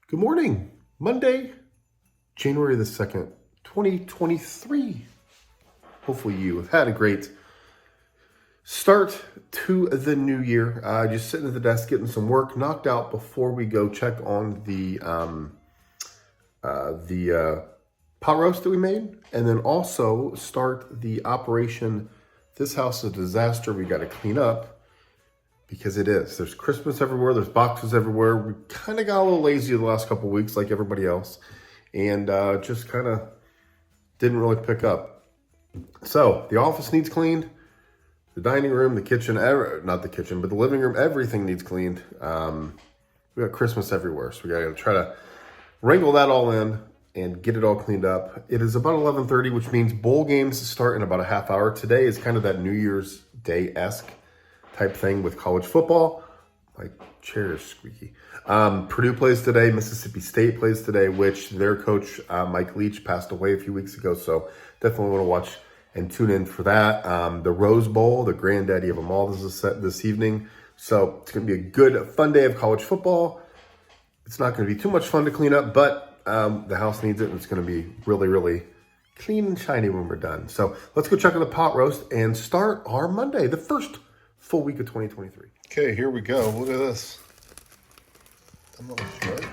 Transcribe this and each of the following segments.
Good morning, Monday, January the 2nd, 2023. Hopefully you have had a great start to the new year. Just sitting at the desk getting some work knocked out before we go check on the pot roast that we made, and then also start the operation. This house is a disaster. We got to clean up. Because it is. There's Christmas everywhere. There's boxes everywhere. We kind of got a little lazy the last couple of weeks like everybody else. And just kind of didn't really pick up. So the office needs cleaned. The dining room, the kitchen, not the kitchen, but the living room, everything needs cleaned. We got Christmas everywhere. So we got to try to wrangle that all in and get it all cleaned up. It is about 11:30, which means bowl games start in about a half hour. Today is kind of that New Year's Day-esque type thing with college football. My chair is squeaky. Purdue plays today. Mississippi State plays today, which their coach, Mike Leach, passed away a few weeks ago. So definitely want to watch and tune in for that. The Rose Bowl, the granddaddy of them all, this evening. So it's going to be a good, fun day of college football. It's not going to be too much fun to clean up, but the house needs it, and it's going to be really, really clean and shiny when we're done. So let's go check on the pot roast and start our Monday, the first full week of 2023. Okay, here we go. Look at this. That looks good.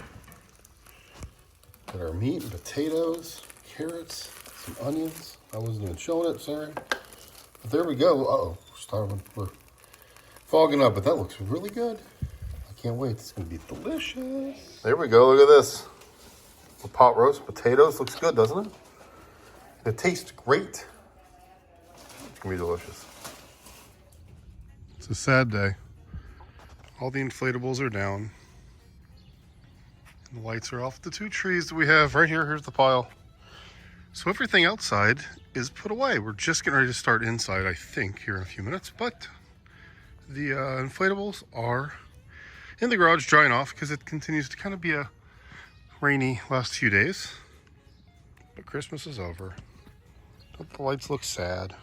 Got our meat and potatoes, carrots, some onions. I wasn't even showing it, sorry. But there we go. Uh-oh, we're starving. We're fogging up, but that looks really good. I can't wait. It's going to be delicious. There we go. Look at this. The pot roast, potatoes. Looks good, doesn't it? It tastes great. It's going to be delicious. It's a sad day. All the inflatables are down. And the lights are off the two trees that we have right here. Here's the pile. So everything outside is put away. We're just getting ready to start inside, I think, here in a few minutes. But the inflatables are in the garage drying off because it continues to kind of be a rainy last few days. But Christmas is over. Don't the lights look sad?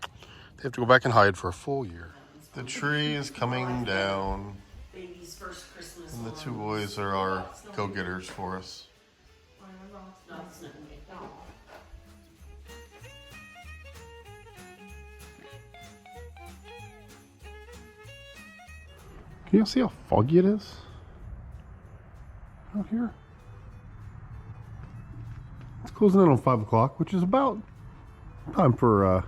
They have to go back and hide for a full year. The tree is coming down, Baby's first Christmas. and the two boys are our go-getters for us. Can you see how foggy it is out here? It's closing in on 5 o'clock, which is about time for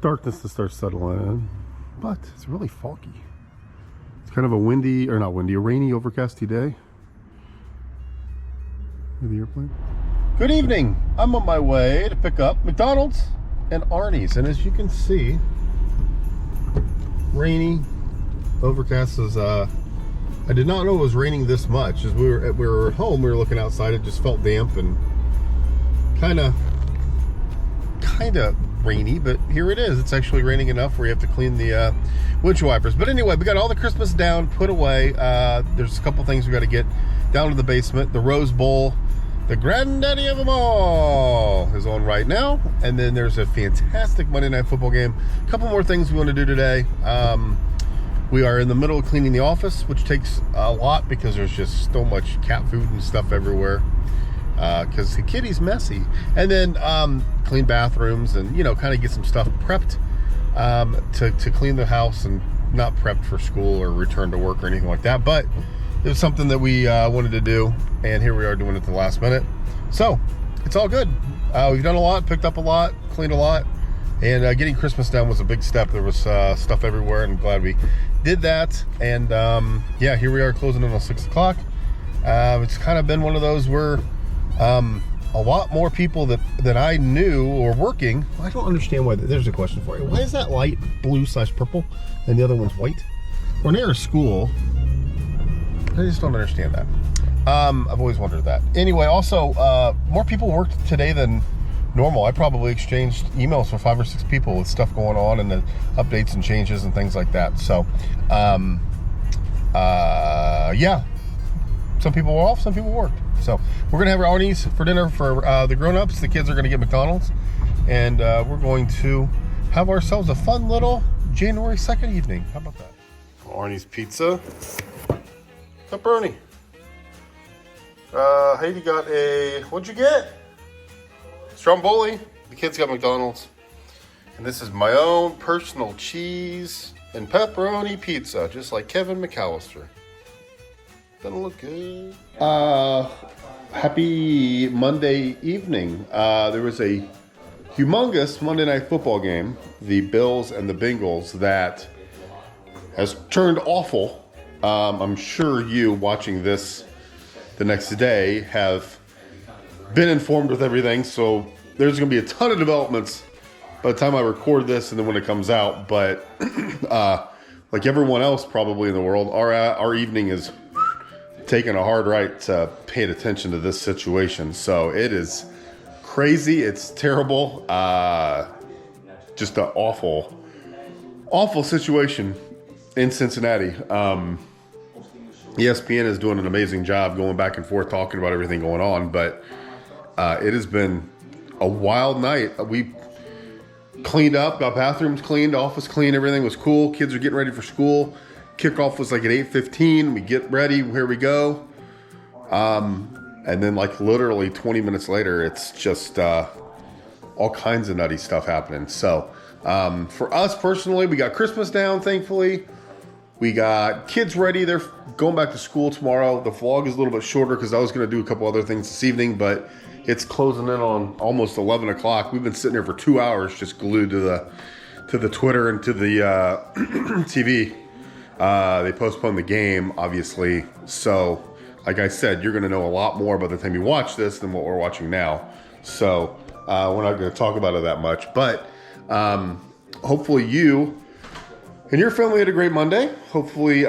darkness to start settling in. But it's really foggy. It's kind of a windy, or not windy, a rainy, overcasty day. With the airplane. Good evening. I'm on my way to pick up McDonald's and Arnie's. And as you can see, rainy, overcast is, I did not know it was raining this much. As we were home, we were looking outside, it just felt damp and kind of rainy, but here it is. It's actually raining enough where you have to clean the windshield wipers. But anyway, we got all the Christmas down, put away. There's a couple things we got to get down to the basement. The Rose Bowl, the granddaddy of them all, is on right now. And then there's a fantastic Monday Night Football game. A couple more things we want to do today. We are in the middle of cleaning the office, which takes a lot because there's just so much cat food and stuff everywhere. Because the kitty's messy. And then clean bathrooms and, kind of get some stuff prepped to clean the house, and not prepped for school or return to work or anything like that. But it was something that we wanted to do, and here we are doing it at the last minute. So it's all good. We've done a lot, picked up a lot, cleaned a lot, and getting Christmas down was a big step. There was stuff everywhere, and I'm glad we did that. And yeah, here we are closing in on 6 o'clock. It's kind of been one of those where a lot more people that I knew or working. I don't understand why. There's a question for you. Why is that light blue/purple and the other one's white? We're near a school. I just don't understand that. I've always wondered that. Anyway, also, more people worked today than normal. I probably exchanged emails with 5 or 6 people with stuff going on and the updates and changes and things like that. So, yeah. Some people were off, some people worked. So we're going to have Arnie's for dinner for the grown-ups. The kids are going to get McDonald's. And we're going to have ourselves a fun little January 2nd evening. How about that? Arnie's Pizza. Pepperoni. Heidi got what'd you get? Stromboli. The kids got McDonald's. And this is my own personal cheese and pepperoni pizza, just like Kevin McAllister. Doesn't look good. Happy Monday evening. There was a humongous Monday Night Football game, the Bills and the Bengals, that has turned awful. I'm sure you watching this the next day have been informed with everything, so there's going to be a ton of developments by the time I record this and then when it comes out. But like everyone else probably in the world, our evening is taking a hard right to paying attention to this situation. So it is crazy. It's terrible. Just an awful situation in Cincinnati. ESPN is doing an amazing job going back and forth talking about everything going on, but it has been a wild night. We cleaned up, got bathrooms cleaned, office clean, everything was cool. Kids are getting ready for school. Kickoff was like at 8:15. We get ready, here we go. And then like literally 20 minutes later, it's just all kinds of nutty stuff happening. So for us personally, we got Christmas down, thankfully. We got kids ready. They're going back to school tomorrow. The vlog is a little bit shorter because I was going to do a couple other things this evening, but it's closing in on almost 11 o'clock. We've been sitting here for 2 hours just glued to the Twitter and to the TV. They postponed the game, obviously. So, like I said, you're going to know a lot more by the time you watch this than what we're watching now. So, we're not going to talk about it that much. But hopefully you and your family had a great Monday. Hopefully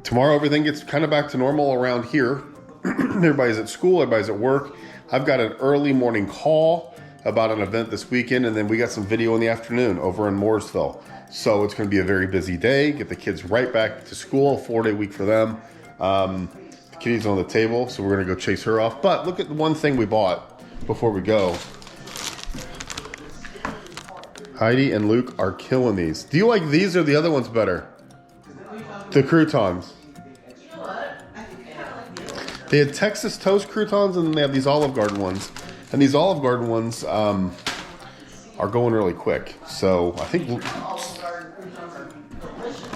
tomorrow everything gets kind of back to normal around here. Everybody's at school, everybody's at work. I've got an early morning call about an event this weekend, and then we got some video in the afternoon over in Mooresville. So it's going to be a very busy day. Get the kids right back to school, 4-day week for them. The kitty's on the table, so we're going to go chase her off. But look at the one thing we bought before we go. Heidi and Luke are killing these. Do you like these or the other ones better? The croutons. They had Texas toast croutons, and then they have these Olive Garden ones. And these Olive Garden ones are going really quick. So I think,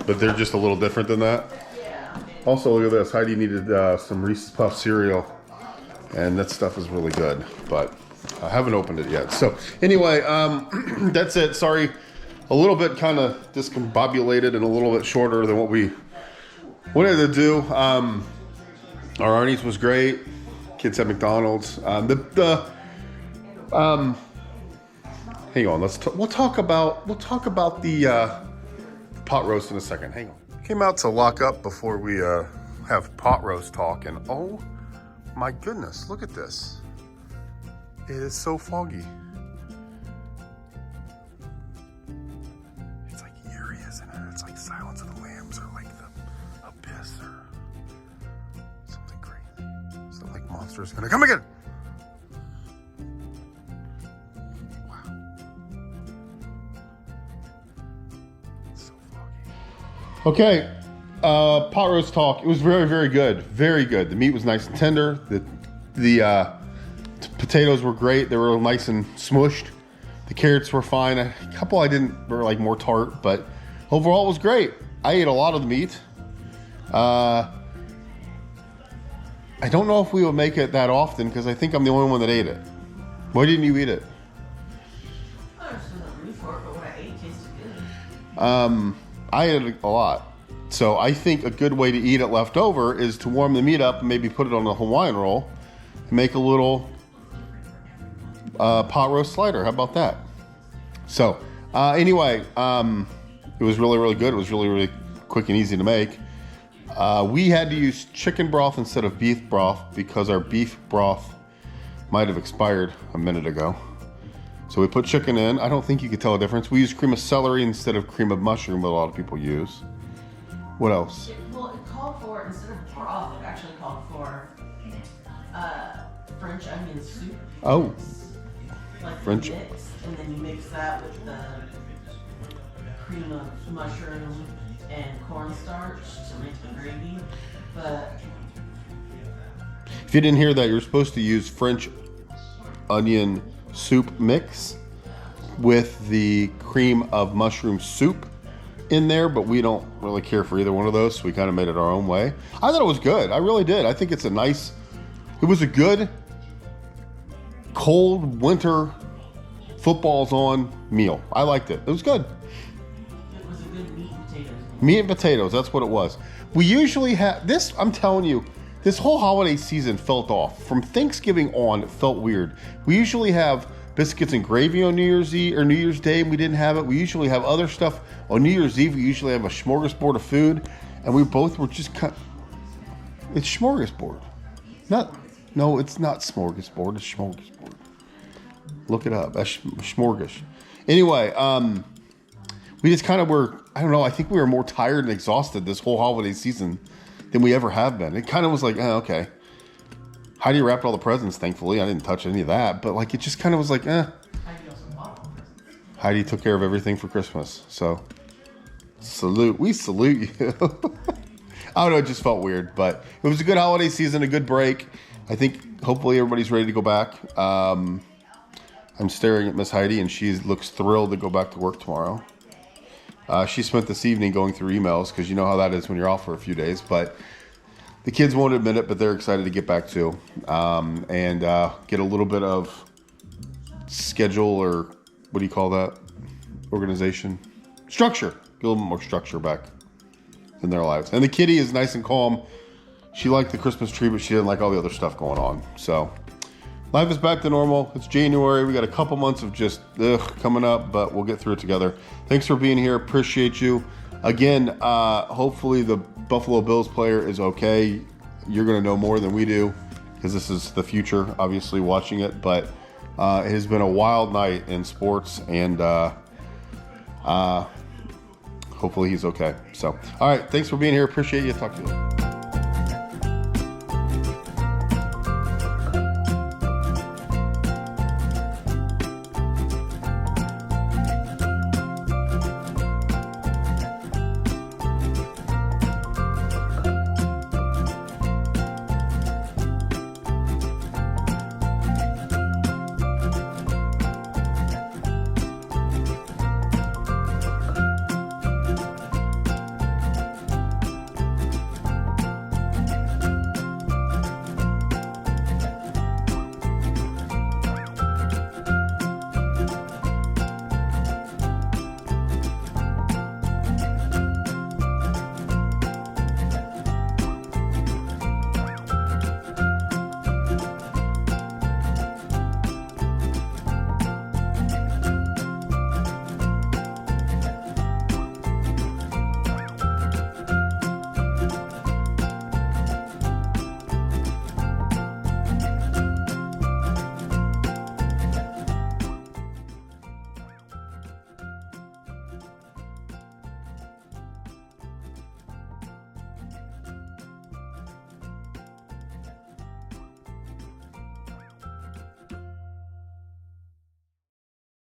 but they're just a little different than that. Also, look at this. Heidi needed some Reese's Puff cereal, and that stuff is really good. But I haven't opened it yet. So anyway, that's it. Sorry, a little bit kind of discombobulated and a little bit shorter than what we wanted to do. Our Arnie's was great. Kids at McDonald's. Hang on. We'll talk about the pot roast in a second. Hang on. Came out to lock up before we have pot roast talk, and oh my goodness, look at this. It is so foggy. It's like eerie, isn't it? It's like Silence of the Lambs or like the Abyss or something crazy. Is that like monsters gonna come again? Wow. It's so foggy. Okay, pot roast talk. It was very, very good. Very good. The meat was nice and tender. The potatoes were great. They were nice and smushed. The carrots were fine. A couple I didn't were like more tart, but overall it was great. I ate a lot of the meat. I don't know if we would make it that often because I think I'm the only one that ate it. Why didn't you eat it? I was in the mood for it, but what I ate tasted good. I ate it a lot. So I think a good way to eat it left over is to warm the meat up and maybe put it on a Hawaiian roll and make a little pot roast slider. How about that? So anyway, it was really, really good. It was really, really quick and easy to make. We had to use chicken broth instead of beef broth because our beef broth might have expired a minute ago. So we put chicken in. I don't think you could tell a difference. We used cream of celery instead of cream of mushroom, that a lot of people use. What else? It called for, instead of broth, it actually called for French onion soup. Oh. Like French. mix, and then you mix that with the cream of mushroom and cornstarch to make the gravy. But If you didn't hear that, you're supposed to use French onion soup mix with the cream of mushroom soup in there, but we don't really care for either one of those, so we kind of made it our own way. I thought it was good. I really did. I think it was a good cold winter footballs on meal. I liked it. It was good. It was a good meat and potatoes. Meat and potatoes, that's what it was. We usually have this, I'm telling you, this whole holiday season felt off. From Thanksgiving on, it felt weird. We usually have biscuits and gravy on New Year's Eve or New Year's Day, and we didn't have it. We usually have other stuff on New Year's Eve. We usually have a smorgasbord of food, and we both were just it's smorgasbord. No, it's not smorgasbord. It's smorgasbord. Look it up. That's smorgas. Anyway, we just kind of were, I don't know, I think we were more tired and exhausted this whole holiday season than we ever have been. It kind of was like, oh, okay. Heidi wrapped all the presents, thankfully. I didn't touch any of that. But like, it just kind of was like, Heidi also bought all the presents. Heidi took care of everything for Christmas. So, we salute you. I don't know, it just felt weird. But it was a good holiday season, a good break. I think hopefully everybody's ready to go back. I'm staring at Miss Heidi, and she looks thrilled to go back to work tomorrow. She spent this evening going through emails, because you know how that is when you're off for a few days. But the kids won't admit it, but they're excited to get back too, and get a little bit of schedule, or what do you call that? Organization? Structure. Get a little bit more structure back in their lives. And the kitty is nice and calm. She liked the Christmas tree, but she didn't like all the other stuff going on. So life is back to normal. It's January. We got a couple months of just coming up, but we'll get through it together. Thanks for being here. Appreciate you. Again, hopefully the Buffalo Bills player is okay. You're going to know more than we do, because this is the future, obviously, watching it. But it has been a wild night in sports, and hopefully he's okay. So, all right. Thanks for being here. Appreciate you. Talk to you later.